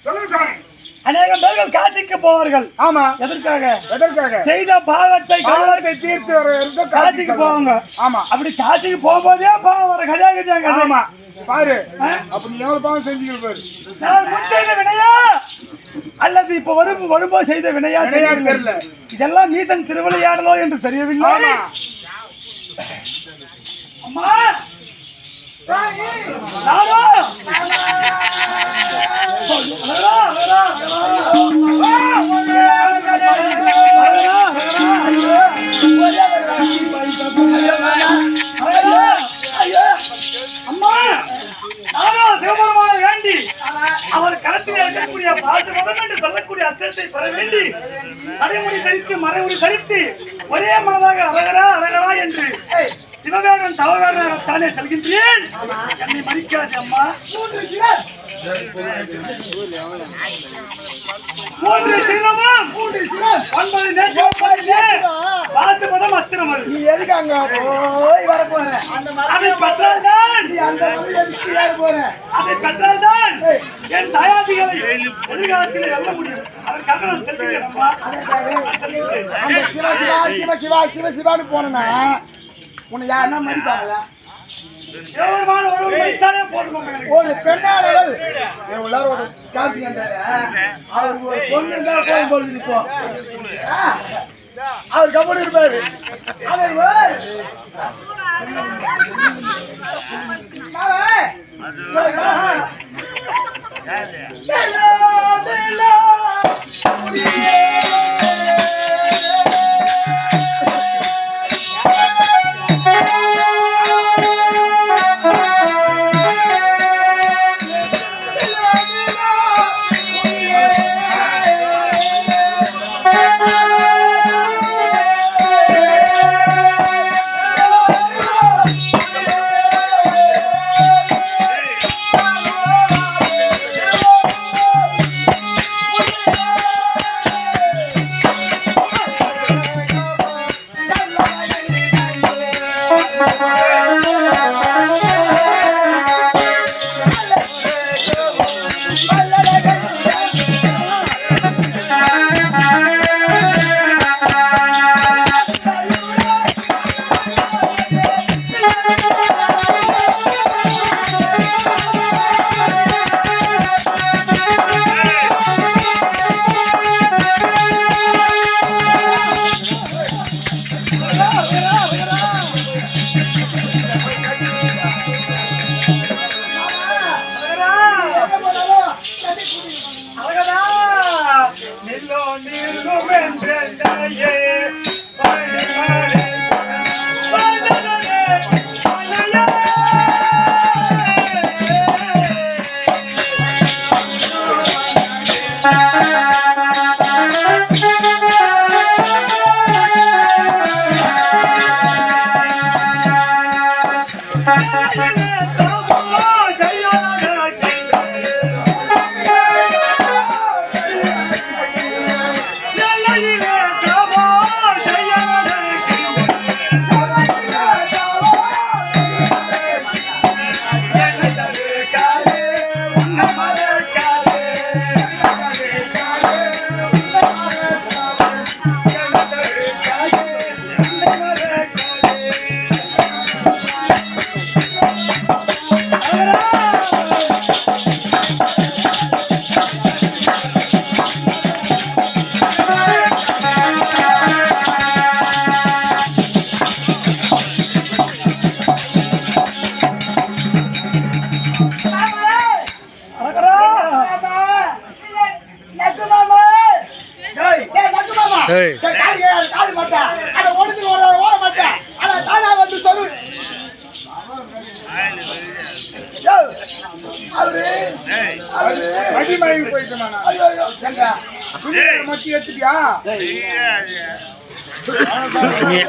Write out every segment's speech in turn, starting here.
சொல்லுங்க சாமி. அநேக பேர்கள் காட்சிக்கு போவார்கள். ஆமா. எதற்காக? செய்த பாவத்தை தீர்த்து வர காட்சிக்கு போவாங்க. ஆமா. அப்படி காட்சிக்கு போகும்போதே பாவம் வர கல்யாணம். ஆமா பாரு, அப்ப நீ எவ்வளவு பாவம் செஞ்சீங்க பாரு. நான் முன் செய்த வினையா அல்லது இப்ப வரும்போது செய்த வினையா தெரியல. இதெல்லாம் நீதன் திருவிளையாடலோ என்று தெரியவில்லை. அம்மா வேண்டி அவர் களத்தில் இருக்கக்கூடிய பாட்டு மதம் என்று சொல்லக்கூடிய அச்சத்தை பெற வேண்டி அடைமுடி கழித்து மறைமுடி கழித்து ஒரே மனதாக அழகரா அழகரா என்று சிவவேடன் தவறானே செல்கின்றேன். என்னை மதிக்காது அம்மா. 3 சிரமம் 9 நேசம் பாத்து பதம் அஸ்திரம். நீ எதுக்கு அங்க போய் வர போற? அதை பெற்றால்தான் நீ அந்த போற. அதை பெற்றால்தான் என் தயாதிகளை எதிர்காலத்தில் வெல்ல முடியும். அதற்காக நான் செல்கிறேன் அம்மா. அந்த சிவசிவான்னு போனா உன்னை யாருன்னா மதிப்பாங்களா? ஒரு பெண்ணாளர்கள் எல்லாரும் ஒரு காட்சி கண்டாரு. அவருக்கு ஒரு பொண்ணு தான் போய் போடுது. இப்போ அவர் கபடி இருப்பாரு.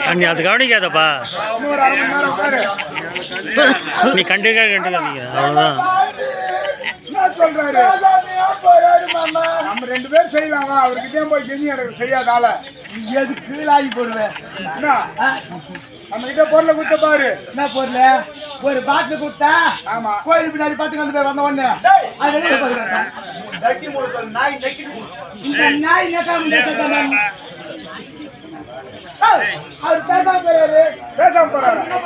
நீ அது கவனிக்காதப்பா, நீ கண்டுக்காதீங்க. அவ்வளவுதான் சொல்றாரு. நம்ம 2 பேர் செய்யலாமா? அவருக்கு போய் கெஞ்சி எனக்கு செய்யாதால கீழாகி போடுவேன். நம்ம கிட்ட பொருளை குத்த பாரு. என்ன பொருள்? ஒரு பாட்டில் கொடுத்தா ஆமா. கோயில் பின்னாடி பார்த்து வந்து போய் வந்த உடனே அது வெளியே போகிறேன். இந்த நாய் நெக்காம அவர் பேசாம போறாரு. பேசாம போறாரு.